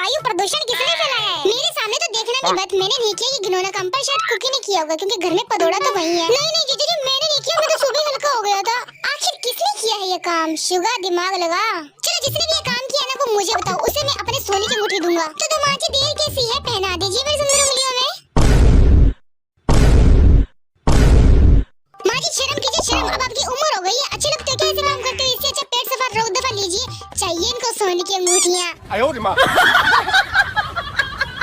वायु प्रदूषण किसने फैलाया है? मेरे सामने तो देखना नहीं, बात मैंने नहीं किया, ये घिनौना काम पर शायद कुकी ने किया होगा क्योंकि घर में पदोड़ा तो वही है। नहीं नहीं जीजू जी, मैंने नहीं किया, मैं तो सुबह हल्का हो गया था। आखिर किसने किया है ये काम? शुगा दिमाग लगा। चलो जिसने भी ये काम किया ना वो मुझे बताओ, उसे मैं अपने सोने की अंगूठी दूंगा। तो तुम आज देर कैसी है, पहना दीजिए मेरी सुंदर उंगलियों में। माँ जी शर्म कीजिए शर्म, अब आपकी उम्र हो गई है, अच्छे लगते हो क्या ऐसे काम करते हो? इससे अच्छा पेट सफा रख दफा लीजिए, चाहिए इनको सोने की अंगूठियाँ।